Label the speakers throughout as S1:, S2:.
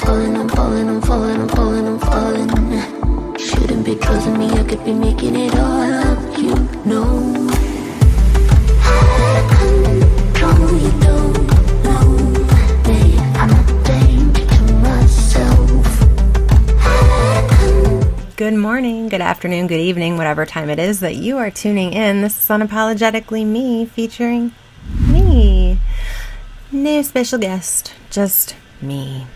S1: falling, I'm falling, I'm falling, I'm falling, I'm falling. Shouldn't be trusting me, I could be making it all up, you know. Out of control, you don't know me. I'm a danger to myself.
S2: Good morning, good afternoon, good evening, whatever time it is that you are tuning in. This is Unapologetically Me, featuring me. No special guest, just me.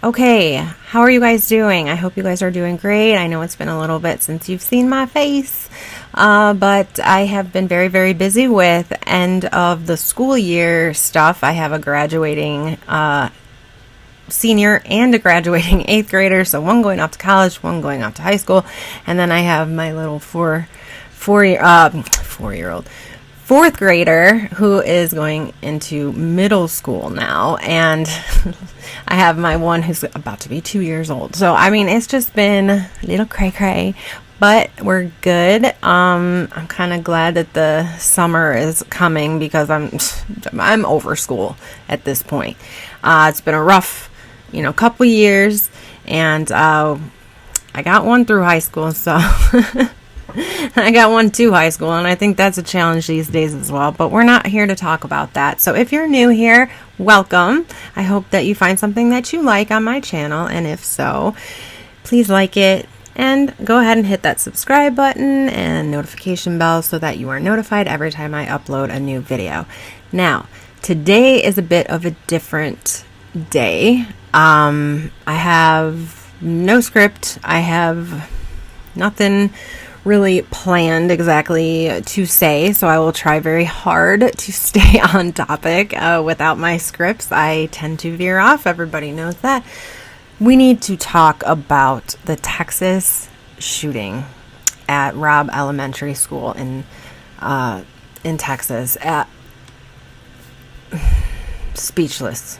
S2: Okay, how are you guys doing? I hope you guys are doing great. I know it's been a little bit since you've seen my face, but I have been very, very busy with end of the school year stuff. I have a graduating senior and a graduating 8th grader, so one going off to college, one going off to high school, and then I have my little fourth grader who is going into middle school now, and I have my one who's about to be 2 years old. So I mean, it's just been a little cray-cray, but we're good. I'm kind of glad that the summer is coming because I'm over school at this point. It's been a rough couple years, and I got one through high school, so I got one to high school, and I think that's a challenge these days as well, but we're not here to talk about that. So if you're new here, welcome. I hope that you find something that you like on my channel, and if so, please like it and go ahead and hit that subscribe button and notification bell so that you are notified every time I upload a new video. Now, today is a bit of a different day. I have no script. I have nothing really planned exactly to say, so I will try very hard to stay on topic without my scripts. I tend to veer off. Everybody knows that. We need to talk about the Texas shooting at ROBB Elementary School in Texas. Speechless.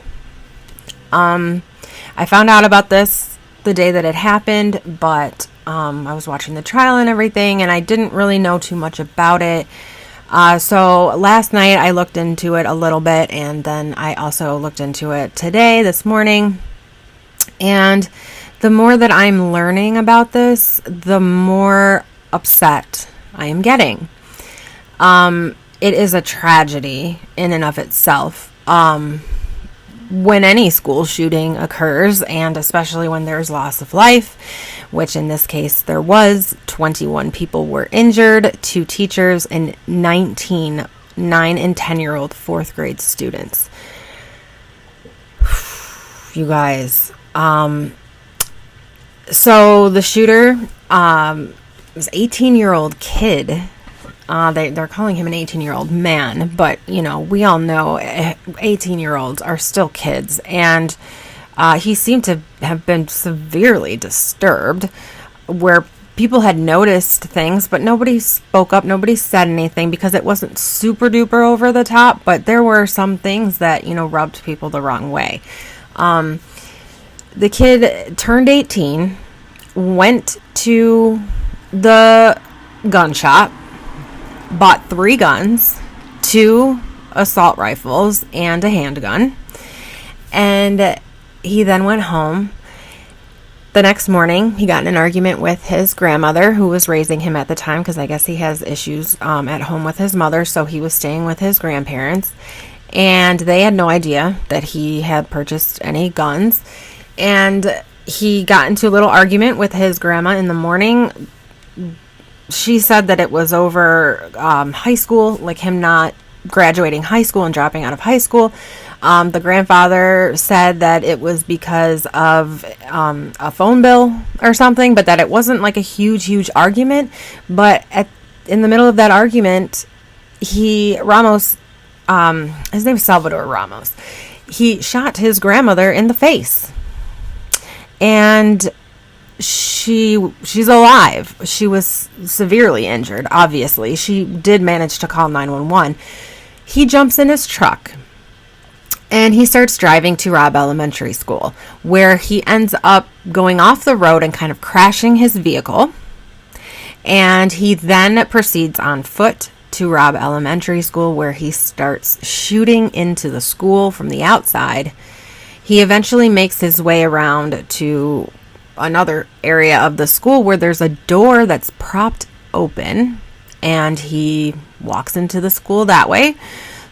S2: I found out about this the day that it happened, but I was watching the trial and everything, and I didn't really know too much about it. So last night I looked into it a little bit, and then I also looked into it this morning. And the more that I'm learning about this, the more upset I am getting. It is a tragedy in and of itself. When any school shooting occurs, and especially when there's loss of life, which in this case there was, 21 people were injured, 2 teachers, and 9 and 10-year-old 4th grade students. You guys. So the shooter was 18-year-old kid. They're calling him an 18-year-old man, but, we all know 18-year-olds are still kids, and he seemed to have been severely disturbed, where people had noticed things, but nobody spoke up, nobody said anything, because it wasn't super duper over the top, but there were some things that, rubbed people the wrong way. The kid turned 18, went to the gun shop, bought 3 guns, 2 assault rifles, and a handgun. And he then went home. The next morning, he got in an argument with his grandmother, who was raising him at the time, because I guess he has issues at home with his mother, so he was staying with his grandparents. And they had no idea that he had purchased any guns. And he got into a little argument with his grandma in the morning. She said that it was over high school, like him not graduating high school and dropping out of high school. The grandfather said that it was because of a phone bill or something, but that it wasn't like a huge argument. But in the middle of that argument, Ramos, his name is Salvador Ramos, he shot his grandmother in the face. And she's alive. She was severely injured, obviously. She did manage to call 911. He jumps in his truck and he starts driving to ROBB Elementary School, where he ends up going off the road and kind of crashing his vehicle. And he then proceeds on foot to ROBB Elementary School, where he starts shooting into the school from the outside. He eventually makes his way around to another area of the school where there's a door that's propped open, and he walks into the school that way,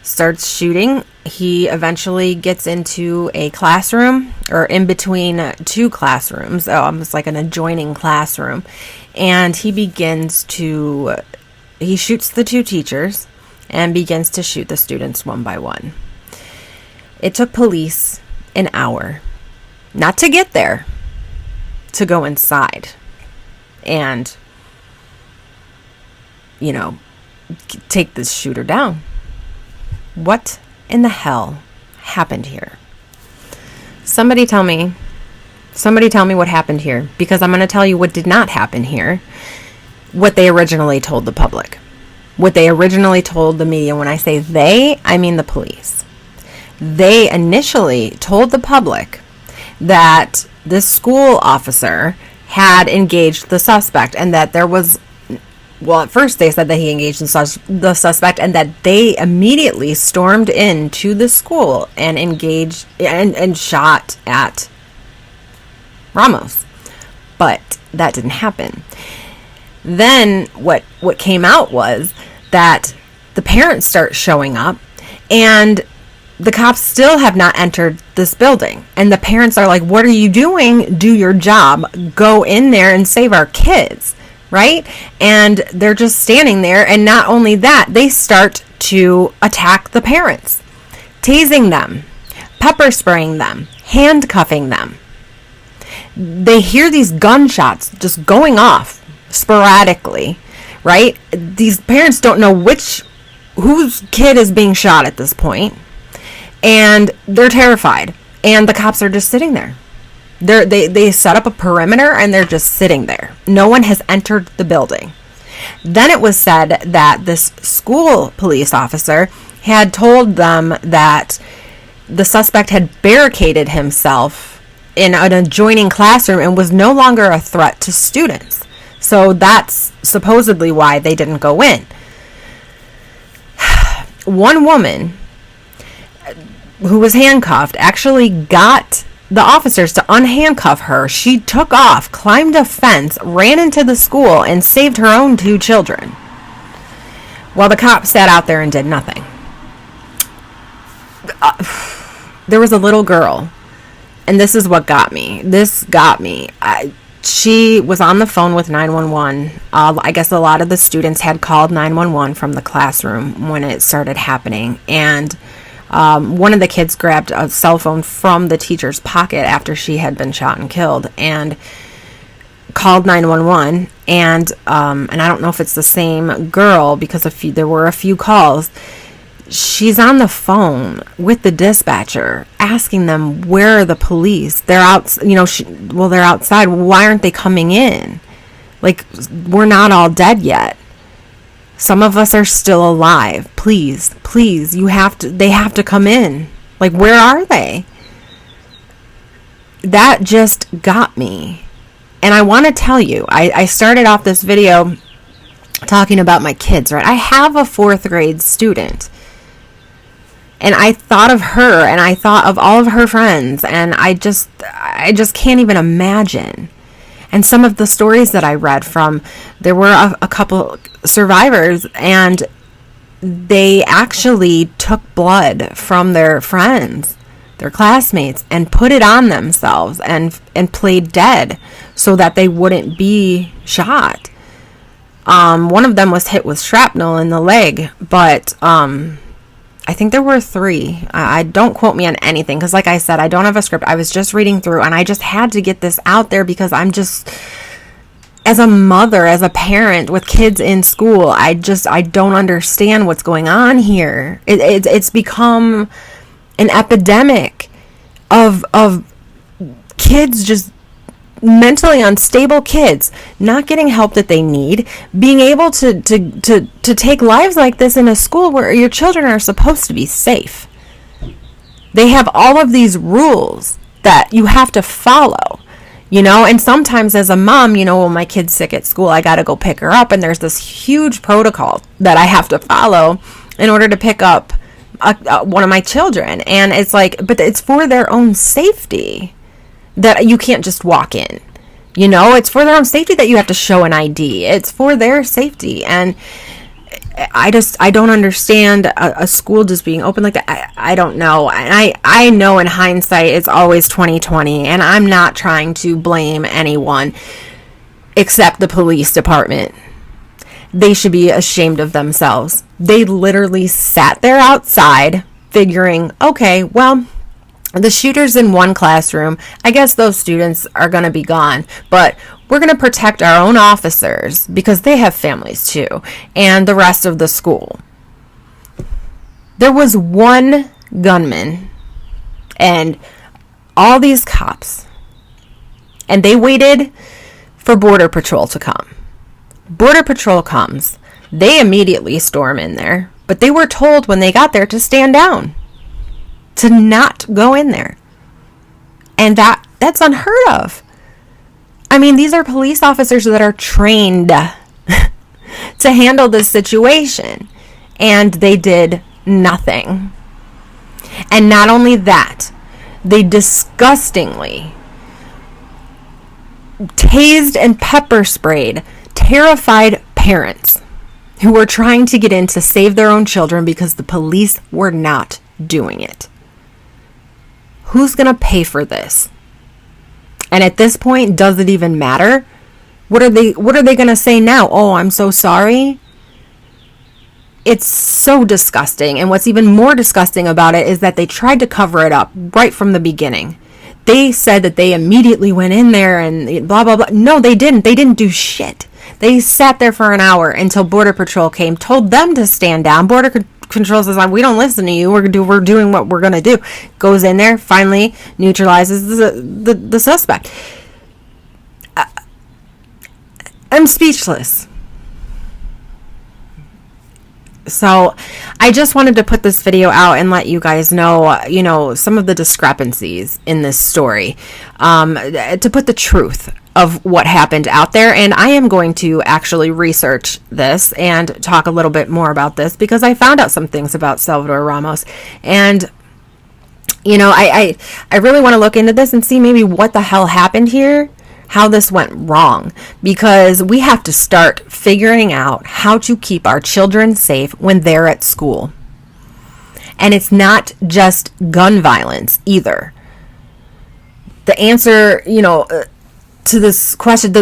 S2: starts shooting. He eventually gets into a classroom, or in between two classrooms, almost like an adjoining classroom, and he shoots the two teachers and begins to shoot the students one by one. It took police an hour, not to get there, to go inside and, take this shooter down. What in the hell happened here? Somebody tell me what happened here, because I'm going to tell you what did not happen here. What they originally told the public. What they originally told the media. When I say they, I mean the police. They initially told the public that this school officer had engaged the suspect, and that there was, at first they said that he engaged the suspect, and that they immediately stormed into the school and engaged and shot at Ramos. But that didn't happen. Then what came out was that the parents start showing up, and the cops still have not entered this building. And the parents are like, what are you doing? Do your job. Go in there and save our kids, right? And they're just standing there. And not only that, they start to attack the parents, tasing them, pepper spraying them, handcuffing them. They hear these gunshots just going off sporadically, right? These parents don't know whose kid is being shot at this point. And they're terrified. And the cops are just sitting there. They set up a perimeter, and they're just sitting there. No one has entered the building. Then it was said that this school police officer had told them that the suspect had barricaded himself in an adjoining classroom and was no longer a threat to students. So that's supposedly why they didn't go in. One woman who was handcuffed actually got the officers to unhandcuff her. She took off, climbed a fence, ran into the school, and saved her own two children, while the cops sat out there and did nothing. There was a little girl, and this is what got me. She was on the phone with 911. I guess a lot of the students had called 911 from the classroom when it started happening, and one of the kids grabbed a cell phone from the teacher's pocket after she had been shot and killed, and called 911. And I don't know if it's the same girl, because there were a few calls. She's on the phone with the dispatcher, asking them, where are the police? They're out. They're outside. Why aren't they coming in? Like, we're not all dead yet. Some of us are still alive. Please, they have to come in. Like, where are they? That just got me. And I want to tell you, I started off this video talking about my kids, right? I have a 4th grade student. And I thought of her, and I thought of all of her friends, and I just can't even imagine. And some of the stories that I read from, there were a couple survivors, and they actually took blood from their friends, their classmates, and put it on themselves and played dead so that they wouldn't be shot. One of them was hit with shrapnel in the leg, but I think there were 3. I don't quote me on anything, because like I said, I don't have a script. I was just reading through, and I just had to get this out there, because I'm just, as a mother, as a parent with kids in school, I don't understand what's going on here. It's become an epidemic of kids, just mentally unstable kids, not getting help that they need, being able to take lives like this in a school where your children are supposed to be safe. They have all of these rules that you have to follow, and sometimes as a mom, when my kid's sick at school, I got to go pick her up, and there's this huge protocol that I have to follow in order to pick up one of my children. And it's like, but it's for their own safety that you can't just walk in. You know, it's for their own safety that you have to show an ID. It's for their safety. And I don't understand a school just being open like that. I don't know. And I know in hindsight it's always 2020, and I'm not trying to blame anyone except the police department. They should be ashamed of themselves. They literally sat there outside figuring, okay, well, the shooter's in one classroom. I guess those students are going to be gone, but we're going to protect our own officers because they have families too, and the rest of the school. There was one gunman and all these cops, and they waited for Border Patrol to come. Border Patrol comes. They immediately storm in there, but they were told when they got there to stand down, to not go in there. And that's unheard of. I mean, these are police officers that are trained to handle this situation, and they did nothing. And not only that, they disgustingly tased and pepper sprayed terrified parents who were trying to get in to save their own children because the police were not doing it. Who's going to pay for this? And at this point, does it even matter? What are they going to say now? Oh, I'm so sorry. It's so disgusting. And what's even more disgusting about it is that they tried to cover it up right from the beginning. They said that they immediately went in there and blah, blah, blah. No, they didn't. They didn't do shit. They sat there for an hour until Border Patrol came, told them to stand down. Border Control says, we don't listen to you. We're doing what we're going to do. Goes in there, finally neutralizes the suspect. I'm speechless. So I just wanted to put this video out and let you guys know, some of the discrepancies in this story, to put the truth of what happened out there. And I am going to actually research this and talk a little bit more about this because I found out some things about Salvador Ramos. And, I really want to look into this and see maybe what the hell happened here, how this went wrong, because we have to start figuring out how to keep our children safe when they're at school. And it's not just gun violence either. The answer, to this question,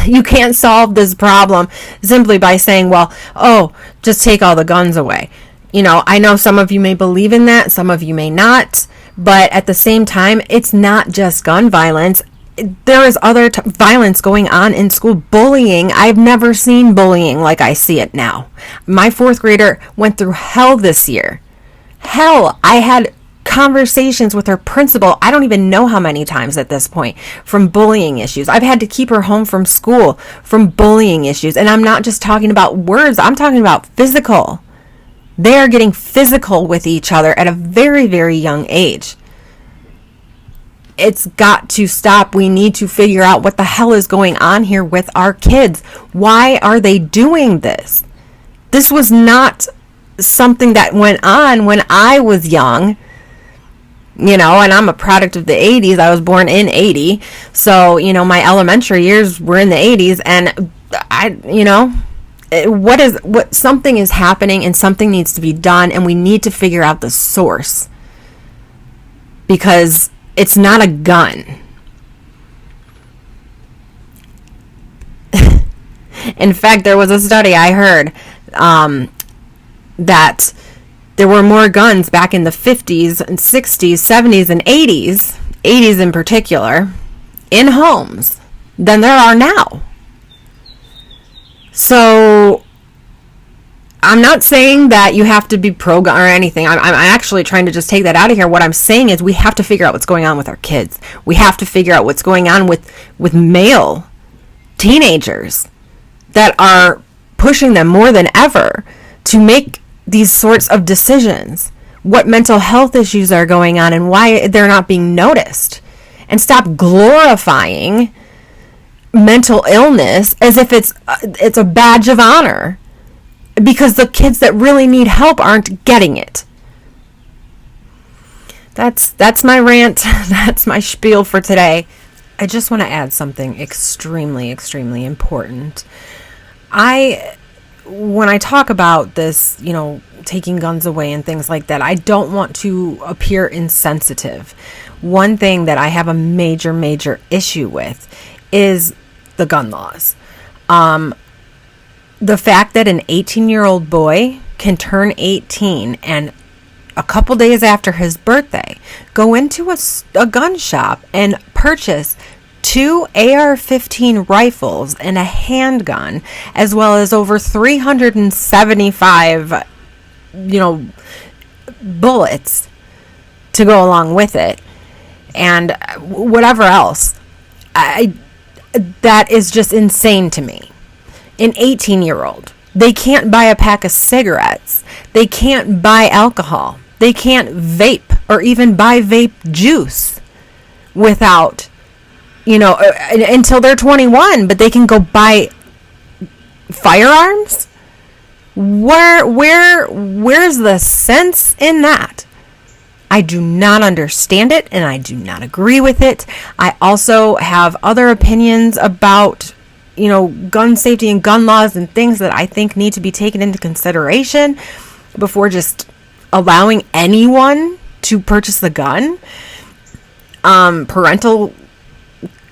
S2: you can't solve this problem simply by saying, just take all the guns away. I know some of you may believe in that, some of you may not, but at the same time, it's not just gun violence. There is other violence going on in school. Bullying. I've never seen bullying like I see it now. My 4th grader went through hell this year. Hell. I had conversations with her principal, I don't even know how many times at this point, from bullying issues. I've had to keep her home from school from bullying issues. And I'm not just talking about words. I'm talking about physical. They are getting physical with each other at a very, very young age. It's got to stop. We need to figure out what the hell is going on here with our kids. Why are they doing this? This was not something that went on when I was young, and I'm a product of the 80s. I was born in 80. So, my elementary years were in the 80s, and something is happening and something needs to be done, and we need to figure out the source, because it's not a gun. In fact, there was a study I heard that there were more guns back in the 50s and 60s, 70s, and 80s in particular, in homes than there are now. So I'm not saying that you have to be pro-gun or anything. I'm actually trying to just take that out of here. What I'm saying is we have to figure out what's going on with our kids. We have to figure out what's going on with male teenagers that are pushing them more than ever to make these sorts of decisions. What mental health issues are going on and why they're not being noticed. And stop glorifying mental illness as if it's a badge of honor. because the kids that really need help aren't getting it. That's my rant. That's my spiel for today. I just want to add something extremely, extremely important. When I talk about this, taking guns away and things like that, I don't want to appear insensitive. One thing that I have a major, major issue with is the gun laws. The fact that an 18-year-old boy can turn 18 and a couple days after his birthday go into a gun shop and purchase 2 AR-15 rifles and a handgun, as well as over 375, bullets to go along with it, and whatever else. That is just insane to me. An 18-year-old, they can't buy a pack of cigarettes. They can't buy alcohol. They can't vape or even buy vape juice without, until they're 21, but they can go buy firearms. Where's the sense in that? I do not understand it, and I do not agree with it. I also have other opinions about, gun safety and gun laws and things that I think need to be taken into consideration before just allowing anyone to purchase the gun. Parental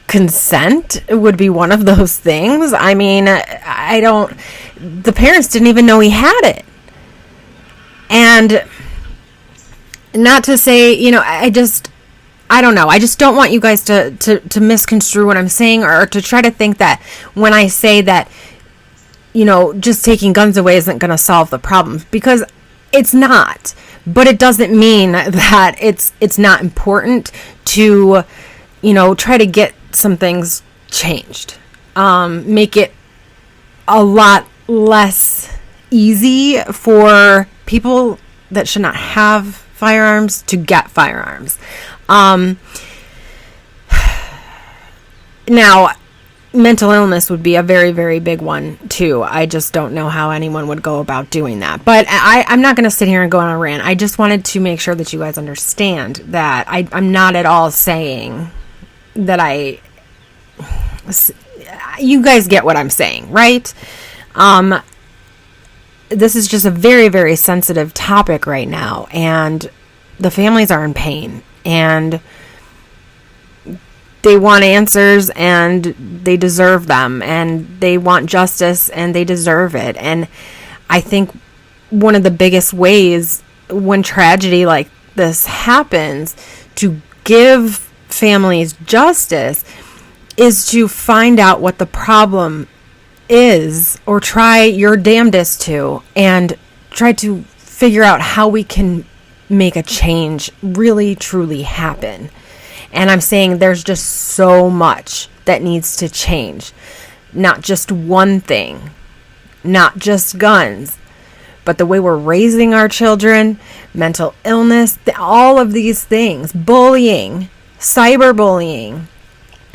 S2: consent would be one of those things. I mean, the parents didn't even know he had it. And not to say, I don't know. I just don't want you guys to misconstrue what I'm saying, or to try to think that when I say that, just taking guns away isn't going to solve the problem, because it's not. But it doesn't mean that it's not important to, try to get some things changed. Make it a lot less easy for people that should not have firearms to get firearms. Now, mental illness would be a very, very big one too. I just don't know how anyone would go about doing that. But I'm not going to sit here and go on a rant. I just wanted to make sure that you guys understand that I'm not at all saying that you guys get what I'm saying, right? This is just a very, very sensitive topic right now, and the families are in pain, and they want answers, and they deserve them, and they want justice, and they deserve it. And I think one of the biggest ways when tragedy like this happens to give families justice is to find out what the problem is, or try your damnedest to, and try to figure out how we can make a change really truly happen. And I'm saying there's just so much that needs to change. Not just one thing, not just guns, but the way we're raising our children, mental illness, all of these things, bullying, cyberbullying,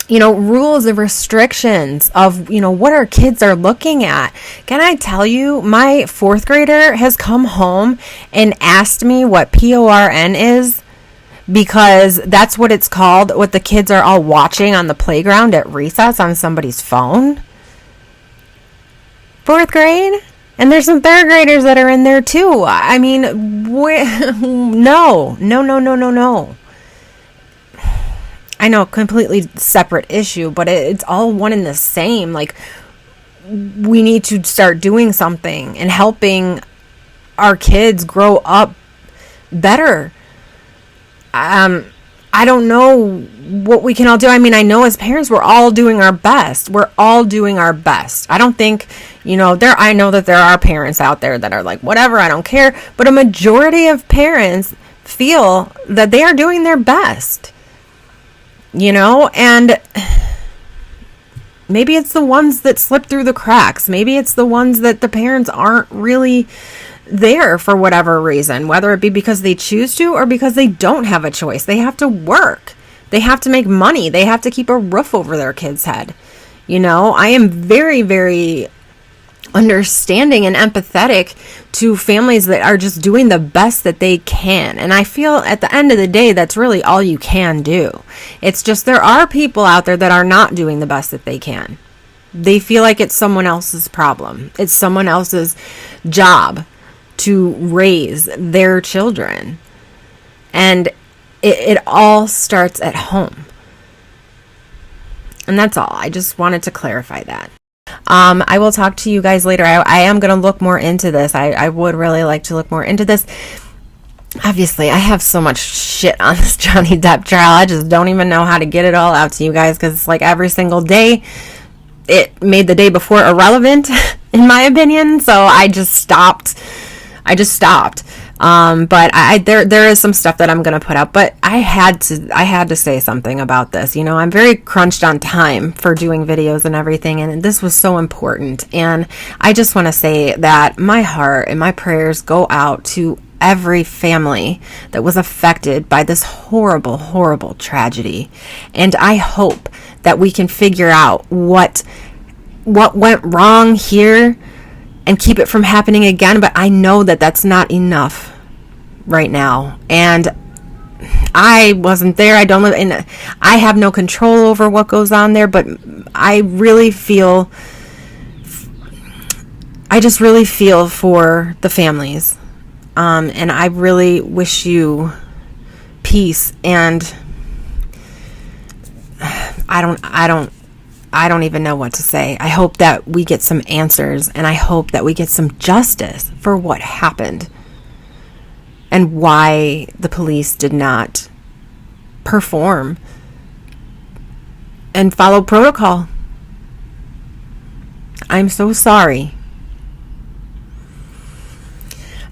S2: rules and restrictions of, what our kids are looking at. Can I tell you, my 4th grader has come home and asked me what PORN is, because that's what it's called, what the kids are all watching on the playground at recess on somebody's phone. 4th grade? And there's some 3rd graders that are in there too. I mean, no. I know, completely separate issue, but it's all one and the same. Like, we need to start doing something and helping our kids grow up better. I don't know what we can all do. I mean, I know as parents, we're all doing our best. I don't think, I know that there are parents out there that are like, whatever, I don't care. But a majority of parents feel that they are doing their best. And maybe it's the ones that slip through the cracks. Maybe it's the ones that the parents aren't really there for whatever reason, whether it be because they choose to or because they don't have a choice. They have to work. They have to make money. They have to keep a roof over their kid's head. I am very, very understanding and empathetic to families that are just doing the best that they can. And I feel at the end of the day, that's really all you can do. It's just there are people out there that are not doing the best that they can. They feel like it's someone else's problem. It's someone else's job to raise their children. And it all starts at home. And that's all. I just wanted to clarify that. I will talk to you guys later. I am going to look more into this. I would really like to look more into this. Obviously, I have so much shit on this Johnny Depp trial. I just don't even know how to get it all out to you guys, because it's like every single day, it made the day before irrelevant, in my opinion. So I just stopped. But there is some stuff that I'm going to put up, but I had to say something about this. You know, I'm very crunched on time for doing videos and everything, and this was so important. And I just want to say that my heart and my prayers go out to every family that was affected by this horrible, horrible tragedy. And I hope that we can figure out what went wrong here and keep it from happening again. But I know that that's not enough right now. And I wasn't there. I don't live in, I have no control over what goes on there, but I just really feel for the families. And I really wish you peace. And I don't even know what to say. I hope that we get some answers, and I hope that we get some justice for what happened and why the police did not perform and follow protocol. I'm so sorry.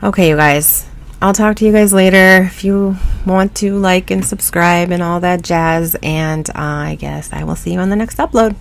S2: Okay, you guys. I'll talk to you guys later. If you want to like and subscribe and all that jazz. And I guess I will see you on the next upload.